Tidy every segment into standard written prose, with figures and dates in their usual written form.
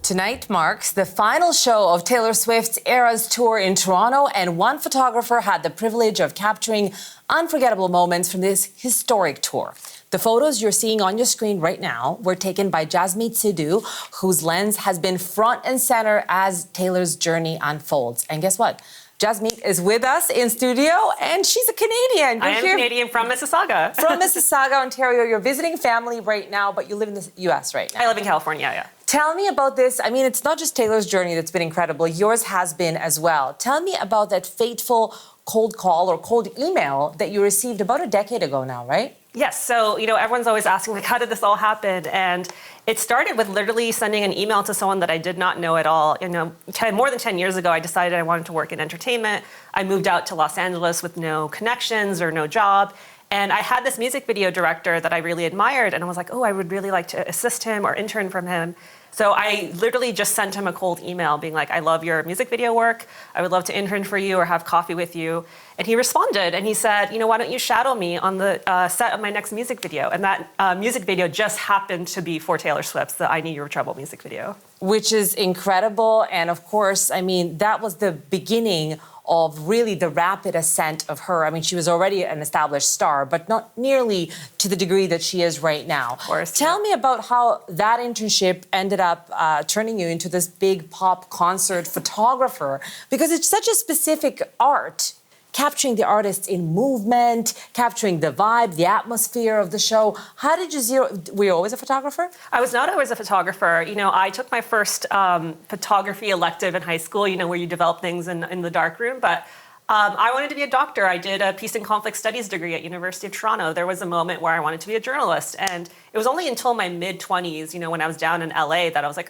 Tonight marks the final show of Taylor Swift's Eras Tour in Toronto, and one photographer had the privilege of capturing unforgettable moments from this historic tour. The photos you're seeing on your screen right now were taken by Jasmeet Sidhu, whose lens has been front and center as Taylor's journey unfolds. And guess what? Jasmeet is with us in studio, and she's a Canadian. I am Canadian from Mississauga. From Mississauga, Ontario. You're visiting family right now, but you live in the U.S. right now. I live in California, yeah. Tell me about this. I mean, it's not just Taylor's journey that's been incredible. Yours has been as well. Tell me about that fateful cold call or cold email that you received about a decade ago now, right? Yes. So, everyone's always asking, how did this all happen? And it started with literally sending an email to someone that I did not know at all. More than 10 years ago, I decided I wanted to work in entertainment. I moved out to Los Angeles with no connections or no job. And I had this music video director that I really admired. And I was like, I would really like to assist him or intern from him. So I literally just sent him a cold email being like, I love your music video work. I would love to intern for you or have coffee with you. And he responded and he said, why don't you shadow me on the set of my next music video? And that music video just happened to be for Taylor Swift's the I Knew You Were Trouble music video. Which is incredible. And of course, that was the beginning of really the rapid ascent of her. She was already an established star, but not nearly to the degree that she is right now. Of course. Tell me about how that internship ended up turning you into this big pop concert photographer, because it's such a specific art. Capturing the artists in movement, capturing the vibe, the atmosphere of the show. How did you were you always a photographer? I was not always a photographer. I took my first photography elective in high school, where you develop things in the dark room. But I wanted to be a doctor. I did a peace and conflict studies degree at University of Toronto. There was a moment where I wanted to be a journalist. And it was only until my mid-20s, when I was down in LA, that I was like,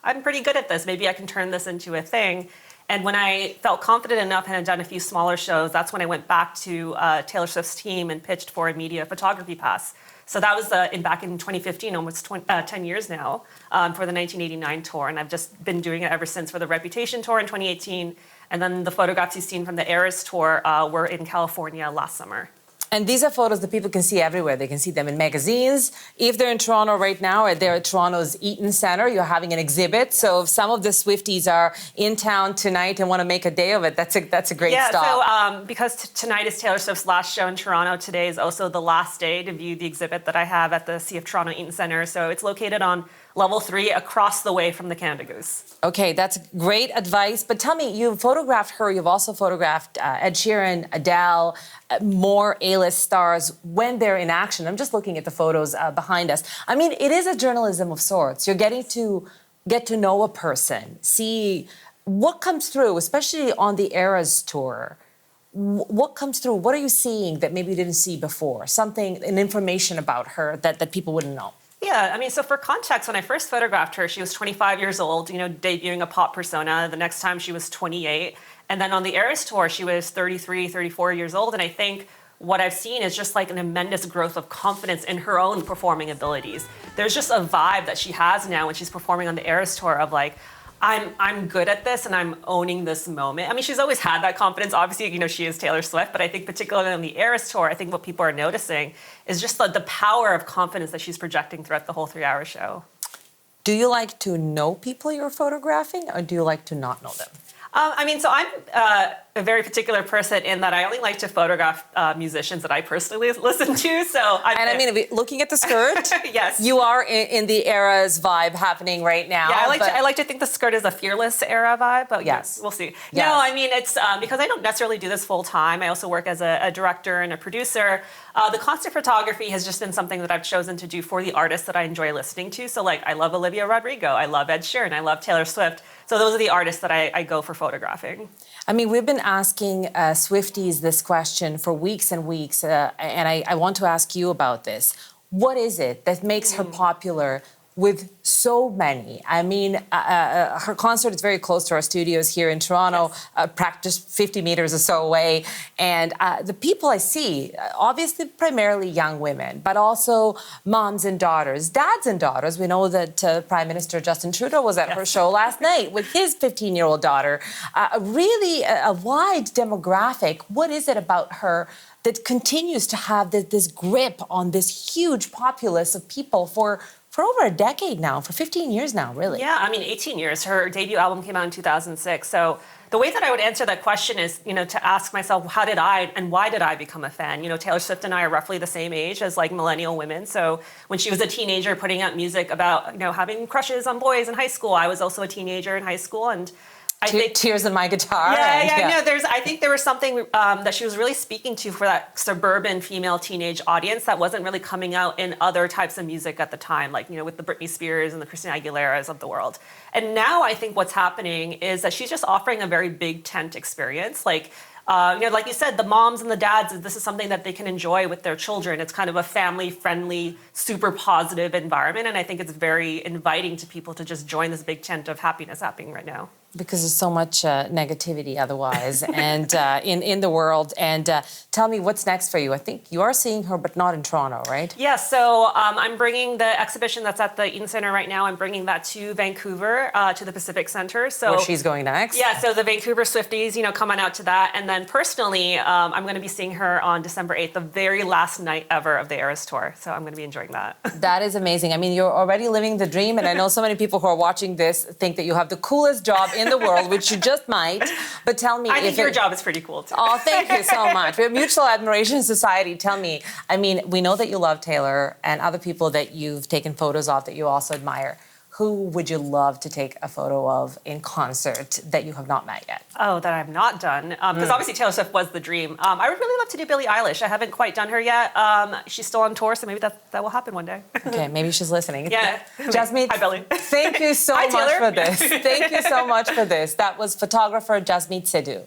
I'm pretty good at this. Maybe I can turn this into a thing. And when I felt confident enough and had done a few smaller shows, that's when I went back to Taylor Swift's team and pitched for a media photography pass. So that was back in 2015, almost 10 years now, for the 1989 tour. And I've just been doing it ever since for the Reputation tour in 2018. And then the photographs you've seen from the Eras tour were in California last summer. And these are photos that people can see everywhere. They can see them in magazines. If they're in Toronto right now, they're at Toronto's Eaton Centre. You're having an exhibit. So if some of the Swifties are in town tonight and want to make a day of it, that's a great stop. Yeah, so because tonight is Taylor Swift's last show in Toronto, today is also the last day to view the exhibit that I have at the CF Toronto Eaton Centre. So it's located on level 3 across the way from the Canada Goose. Okay, that's great advice. But tell me, you've photographed her. You've also photographed Ed Sheeran, Adele, more A-list stars when they're in action. I'm just looking at the photos behind us. It is a journalism of sorts. You're getting to get to know a person, see what comes through, especially on the Eras tour. What comes through? What are you seeing that maybe you didn't see before? An information about her that people wouldn't know. Yeah, so for context, when I first photographed her, she was 25 years old, debuting a pop persona. The next time she was 28. And then on the Eras tour, she was 33, 34 years old. And I think what I've seen is just like an immense growth of confidence in her own performing abilities. There's just a vibe that she has now when she's performing on the Eras tour of like, I'm good at this and I'm owning this moment. She's always had that confidence. Obviously, she is Taylor Swift, but I think particularly on the Eras tour, I think what people are noticing is just the power of confidence that she's projecting throughout the whole 3-hour show. Do you like to know people you're photographing, or do you like to not know them? So I'm a very particular person in that I only like to photograph musicians that I personally listen to. Looking at the skirt, yes, you are in the Eras vibe happening right now. Yeah, I like to think the skirt is a fearless era vibe, but yes, we'll see. Yes. No, it's because I don't necessarily do this full time. I also work as a director and a producer. The concert photography has just been something that I've chosen to do for the artists that I enjoy listening to. So I love Olivia Rodrigo, I love Ed Sheeran, I love Taylor Swift. So those are the artists that I go for photographing. We've been asking Swifties this question for weeks and weeks, and I want to ask you about this. What is it that makes her popular with so many? Her concert is very close to our studios here in Toronto, yes. Practice 50 meters or so away. And the people I see, obviously primarily young women, but also moms and daughters, dads and daughters. We know that Prime Minister Justin Trudeau was at her show last night with his 15-year-old daughter. Really a wide demographic. What is it about her that continues to have this grip on this huge populace of people for for over a decade now, for 15 years now, really. Yeah, I mean, 18 years. Her debut album came out in 2006. So the way that I would answer that question is, to ask myself, how did I and why did I become a fan? Taylor Swift and I are roughly the same age as like millennial women. So when she was a teenager putting out music about, having crushes on boys in high school, I was also a teenager in high school. And I think Tears in My Guitar. No, I think there was something that she was really speaking to for that suburban female teenage audience that wasn't really coming out in other types of music at the time, like, with the Britney Spears and the Christina Aguileras of the world. And now I think what's happening is that she's just offering a very big tent experience. Like, like you said, the moms and the dads, this is something that they can enjoy with their children. It's kind of a family-friendly, super positive environment. And I think it's very inviting to people to just join this big tent of happiness happening right now. Because there's so much negativity otherwise and in the world. And tell me, what's next for you? I think you are seeing her, but not in Toronto, right? Yeah, so I'm bringing the exhibition that's at the Eaton Centre right now, I'm bringing that to Vancouver, to the Pacific Centre. So where she's going next? Yeah, so the Vancouver Swifties, coming out to that. And then personally, I'm going to be seeing her on December 8th, the very last night ever of the Eras Tour. So I'm going to be enjoying that. That is amazing. I mean, you're already living the dream. And I know so many people who are watching this think that you have the coolest job in the world, which you just might. But tell me, I think your job is pretty cool too. Oh, thank you so much. We have mutual admiration society. Tell me, I mean, we know that you love Taylor and other people that you've taken photos of that you also admire. Who would you love to take a photo of in concert that you have not met yet? Oh, that I've not done. Because obviously Taylor Swift was the dream. I would really love to do Billie Eilish. I haven't quite done her yet. She's still on tour, so maybe that will happen one day. Okay, maybe she's listening. Yeah. Jasmeet, hi, Billie. Thank you so Hi, much Taylor. for this. Thank you so much for this. That was photographer Jasmeet Sidhu.